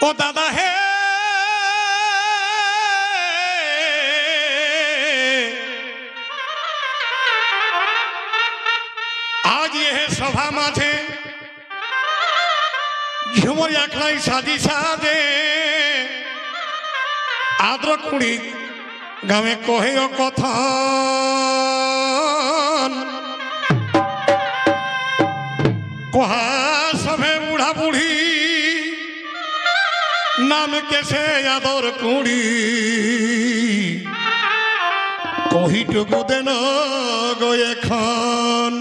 ओ दादा है आज ये सभा माझे झुमर आखलाई साजी साजे आद्र खुड़ी गावे कहे कथा कहा सभे बुढ़ा बुढ़ी नाम कैसे यादर कुड़ी कही टुकु देन गए खान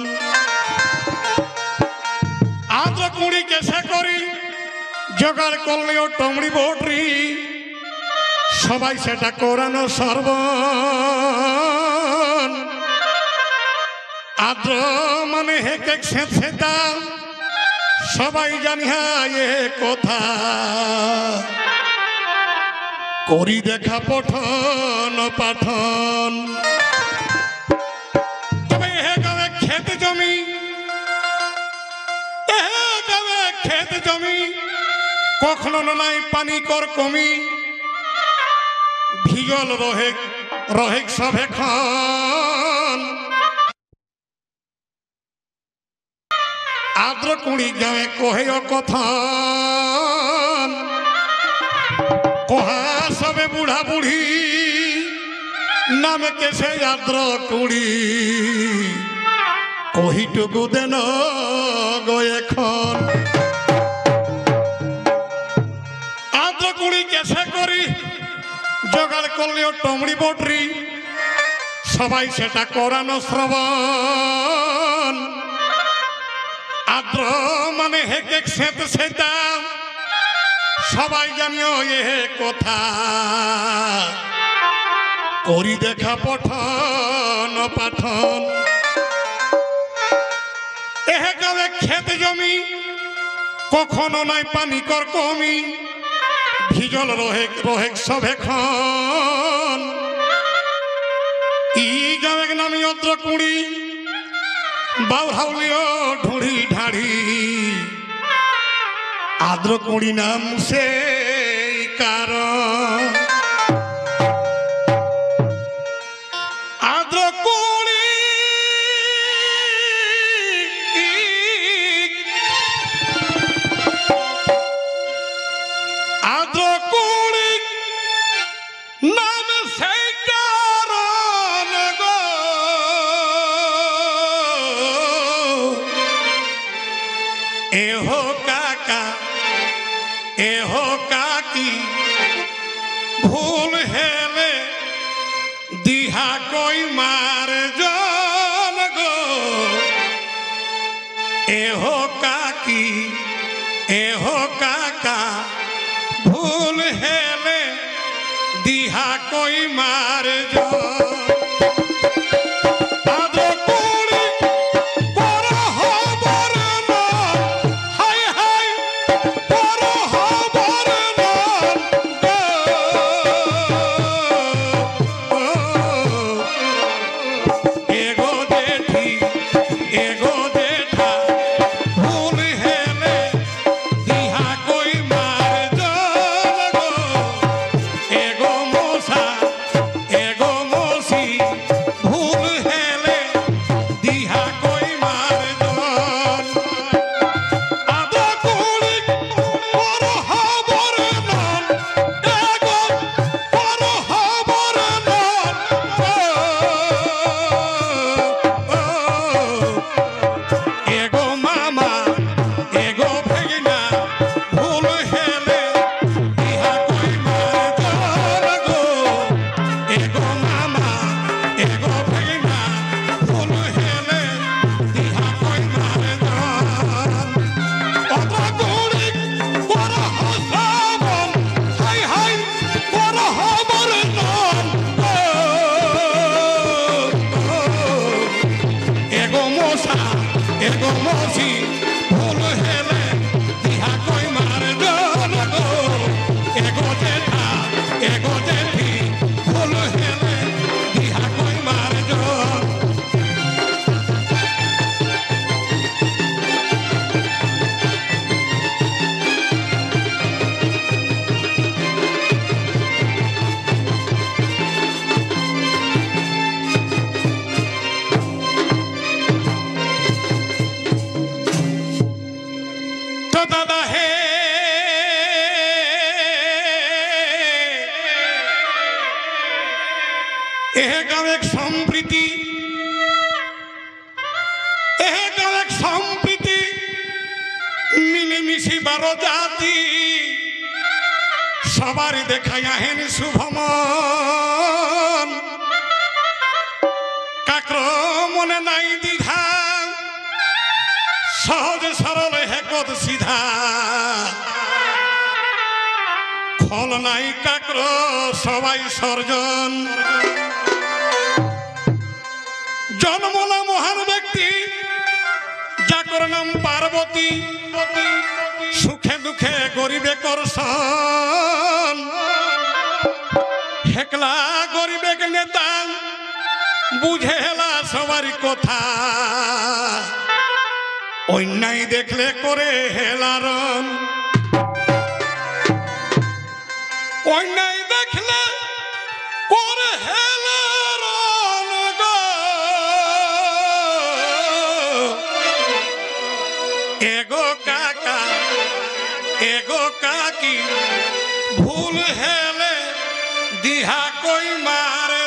आद्र कुड़ी कैसे करी जोगाड़ करलियो टमड़ी बोटरी सबाई सेटा करानो सर्वन आद्र माने हेक एक सेता सबाई जानिया ये कथा करी देखा पठन पाठन तबे हे गावे खेत जमी कखनो नाई पानी कर कमी ভিজল রহেক সভে খান আদ্র কুড়ি গাঁয়ে কহে কথা কহা সবে বুড়া বুড়ি নাম কেসে আদ্র কুড়ি কহিটুকু দেন গয়ে খন আদ্র কুড়ি কেসে করি जोगाड़ करलियो टमड़ी बोटरी सबाई सेटा करानो श्रवण आद्र माने हेक एक सेत सेता सबाई जानियो ये कथा करी देखा पठन पाठन एहे गावे खेत जमी कखनो नाई पानी कर कमी ভিজল রহেক সভে খান ই গাঁয়ে নামি অদ্র কুড়ি বাউহাউলিও ঢুড়ি ঢাড়ি আদ্র কুড়ি নাম সেই কারণ আদ্র কুড়ি नाम से कारण गो एहो काका एहो काकी भूल हेले दिहा कोई मार जान गो एहो काकी एहो काका भूल हेले दिहा कोई मार जो एगो এক সম্প্রীতি এক সম্প্রীতি মিলেমিশি 12 জাতি সবারই দেখাই আহেন শুভমন কাক্র মনে নাই দ্বিধা সহজ সরল হেকত সিধা ফল নাই কাক্র সবাই সর্জন জন্মলা মহান ব্যক্তি যাকর নাম পার্বতী সুখে দুঃখে গরিবে করসন হেকলা গরিবে নেতা বুঝে হেলা সবারই কথা অন্যায় দেখলে করে হেলারন অন্যায় দেখলে করে হেলারন গো এগো কাকা এগো কাকি ভুল হেলে দিহা কই মারে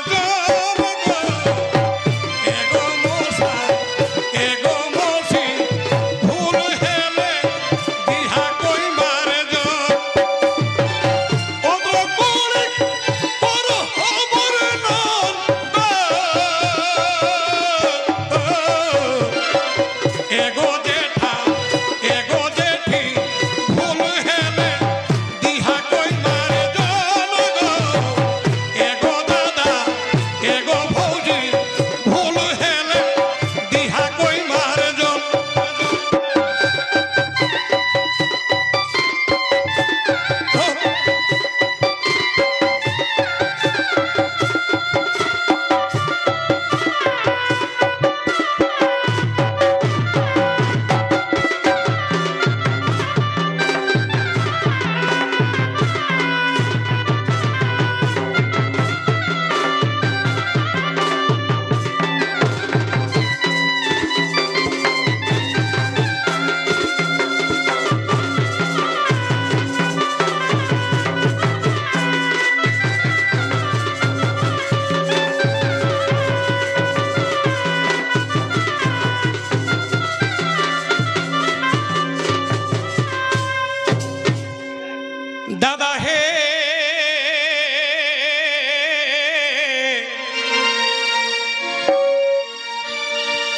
দাদা হে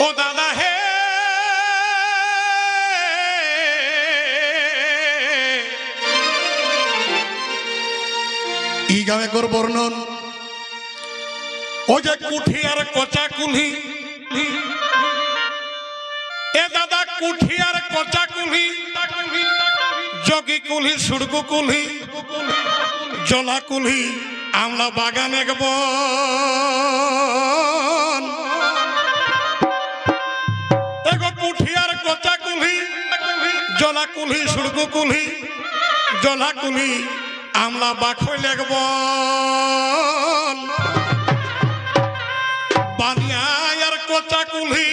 ও দাদা হে ই গাঁয়ে কর বর্ণন ও যে কুঠি আর কচা কুলি এ দাদা কুঠি আর কচা কুলি যোগী কুলি সুড়গু কুলি জলা কুলি আমলা বাগান একব এগো কুঠি আর কচা কুলি জলা কুলি সুড়গু কুলি জলা কুলি আমলা বাখই লাগব বানিয়া আর কচা কুলি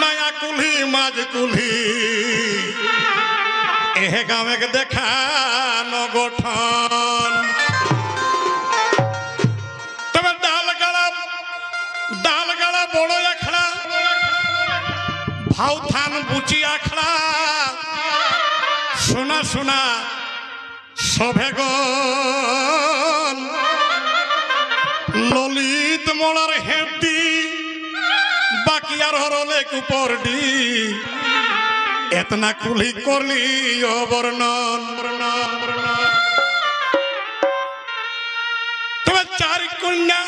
নয়া কুলি মাঝ কুলি এহে গাঁৱে দেখা নগঠন তবে ডালগাড়া বড় আখড়া ভাও থান বুচি আখড়া শোনা শোনা সভে গন ললিত মলার হেঁটি বাকি আর হরলে কুপরডি এতনা কুলি করলি অবর্ণন তবে 4 কন্যা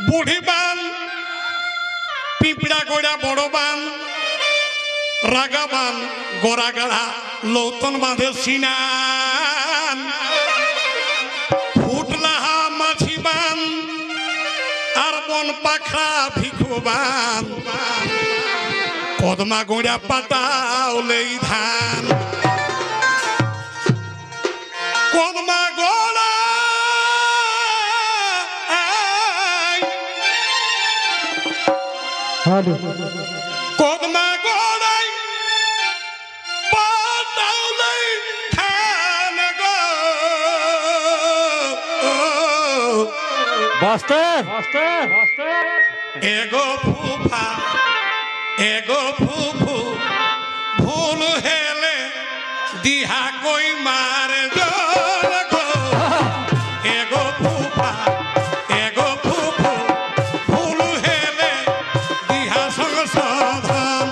বুড়ি বান পিঁপড়া গোড়া বড় বান রাগা বান গোড়া গাড়া লৌতন বাঁধে সিনান ফুটলাহা মাছি বান আর বন পাখা ভিখু বান কদমা গোড়া পাতাওলেই ধান কদমা গোড়া কদমা গোড়াই পাতাওলেই ধান গো एगो फूफा एगो फूफू भूल हेले दिहा कोई मार जो गो एगो फूफा एगो फूफू भूल हेले दिहा संग साधन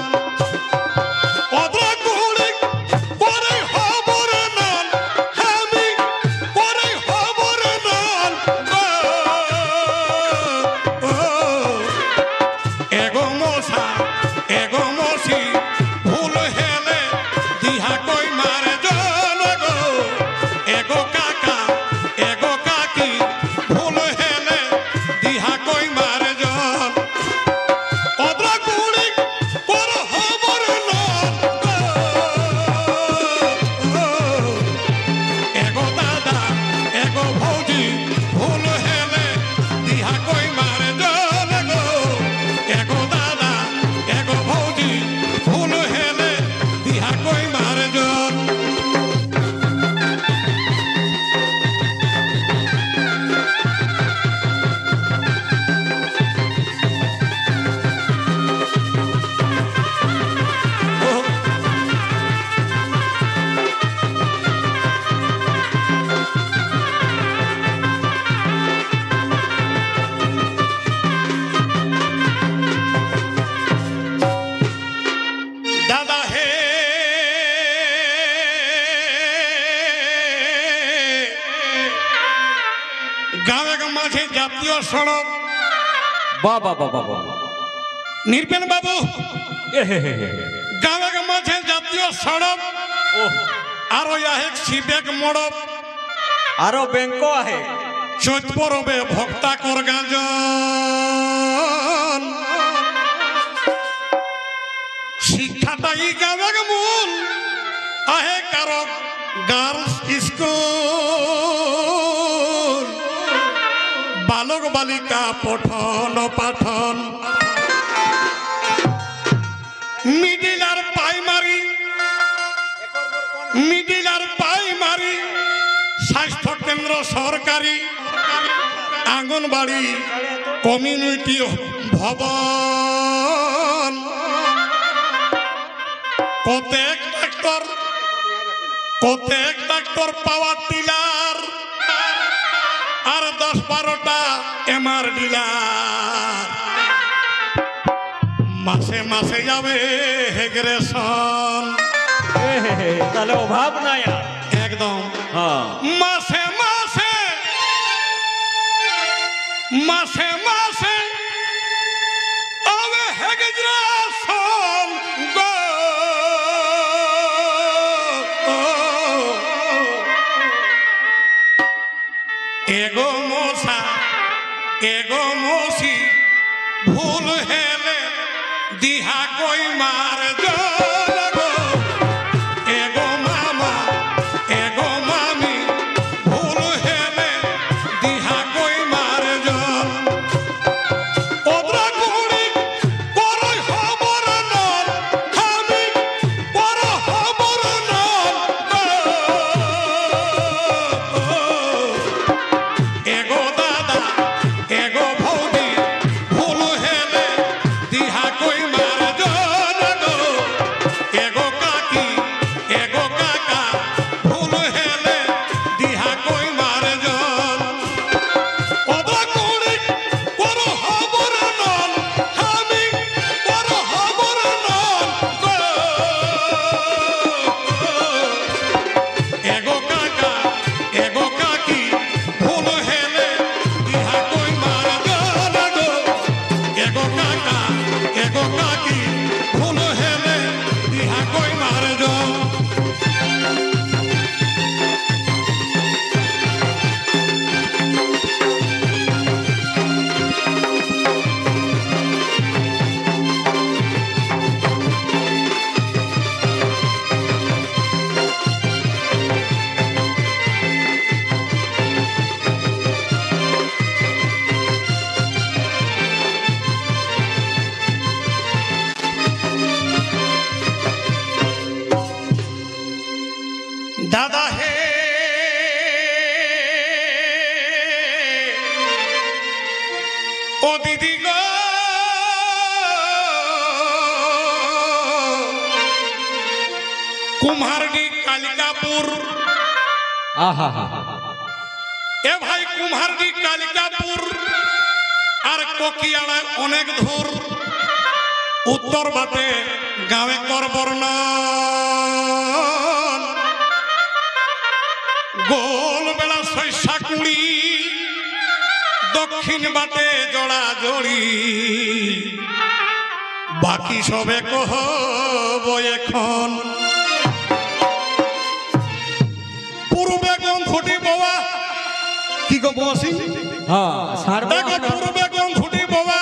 ओदरा गुड़ी करे हबर नाल हामी करे हबर नाल एगो मोसा एगो मोसी भूल हेले दिहा कोई मारे जन गो एगो काका एगो काकी भूल हेले दिहा कोई मारे जन ओदरा गुड़ी कर हबर नाल एगो दादा एगो भौजी भूल हेले दिहा कोई मारे जन गो एगो दादा एगो भौजी भूल हेले दिहा कोई मारे जन दादा हे गाँव माझे जातीय सड़क निर्पेन बाबू गाँव माझे जातीय सड़क आरो एक सिबेक मड़प आरो बैंको आहे चैत परबे भक्ता कर गाजन शिक्षाटा इ गाँव मूल आहे कारक गार्ल्स स्कूल बालक बालिका पठन पाठन मिडिल और प्राइमारी स्वास्थ्य केंद्र सरकारी आंगनबाड़ी कम्युनिटी भवन कतेक ट्रैक्टर पावर टिलार और 10-12टा एमआर डिलार मासे मासे जावे हेग्रेशन তাহলে অভাব নাই আর एकदम হ্যাঁ मासे मासे मासे मासे आवे हेग्रेशन गो एगो मोसा एगो मोसी भूल हेले दिहा कोई मार जो गो एगो मामा एगो मामी भूल हेले दिहा कोई मार जो ओदरा गुड़ी करे हबर नाल हामी करे हबर नाल एगो दादा एगो भौजी भूल हेले दिहा कोई मार जन गो एगो काकी एगो काका भूल हेले दिहा कोई मार जन ओदरा गुड़ी करे हबर नाल हामी करे हबर नाल एगो काका एगो काकी भूल हेले दिहा कोई मार जन गो एगो काका एगो काकी भूल हेले दिहा कोई मार जन दादा हे কালিকাপুর আহা হা এ ভাই কুমারডি কালিকাপুর আর কোকিয়াড়ায় অনেক ধূর উত্তর বাটে গাঁয়ে করবর্ণ গোল বেলা শস্যা কুড়ি দক্ষিণ বাটে জড়া জড়ি বাকি সবে কহব এখন পূর্বে গম ফুটি বাবা কি গো বসি হ্যাঁ সারবা দেখো পূর্বে গম ফুটি বাবা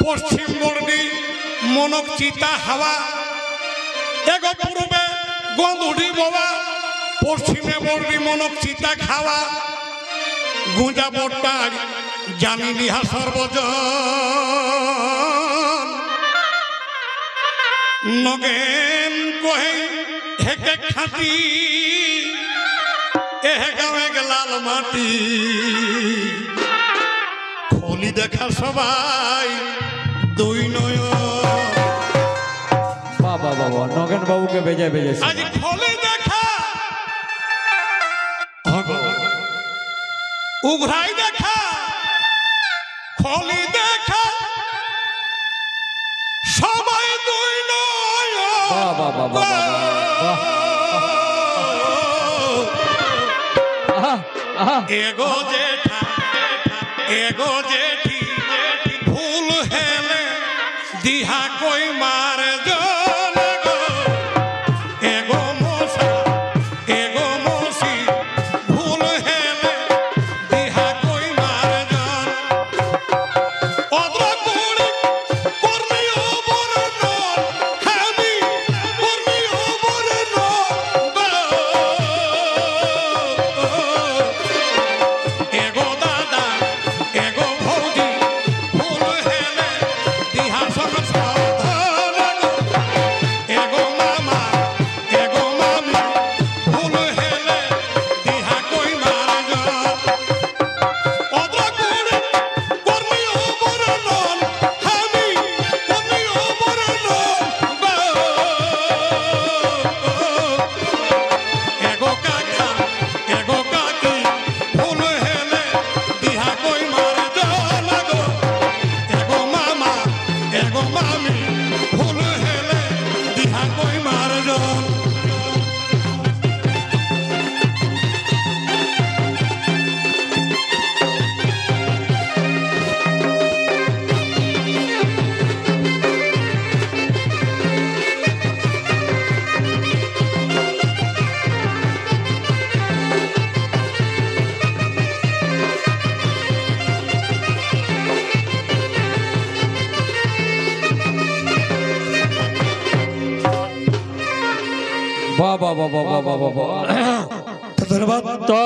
পশ্চিম বর্ডি মনক চিতা হাওয়া দেখো পূর্বে গন্ধ উঠি বাবা পশ্চিমে বর্ডি মনক চিতা খাওয়া গুঁজা বট্টার জানি নিহা সর্বজন নগেন কহে হেকে খাতি এহে গাঁয়ে লাল মাটি খলি দেখা সবাই দুই নয় বাবা বাবা নগেন বাবুকে বেজে বেজে আজ খলি দেখা উঘরাই দেখা খলি দেখা সবাই দুই নয় বাবা বাবা আহা আহা এগো জেঠা এগো জেঠি ভুল হেলে দিহা কই মার জন গো এগো মশা এগো মশি ভুল হেলে দিহা কই মার জন অদ্র কুড়ি করনি ওবর নল হামি করনি ওবর নল এগো দাদা এগো ভৌজি ভুল হেলে দিহা সব সাবধান এগো মামা এগো মামি ভুল হেলে দিহা কই মার জন অদ্র কুড়ি করনি ওবর নল হামি করনি ওবর নল এগো কাকা এগো কাকি ভুল হেলে দিহা কই মার জন গো এগো মামা এগো মামি ভুল হেলে দিহা কই মার জন বাবা বাবা বাবা বাবা ধন্যবাদ তো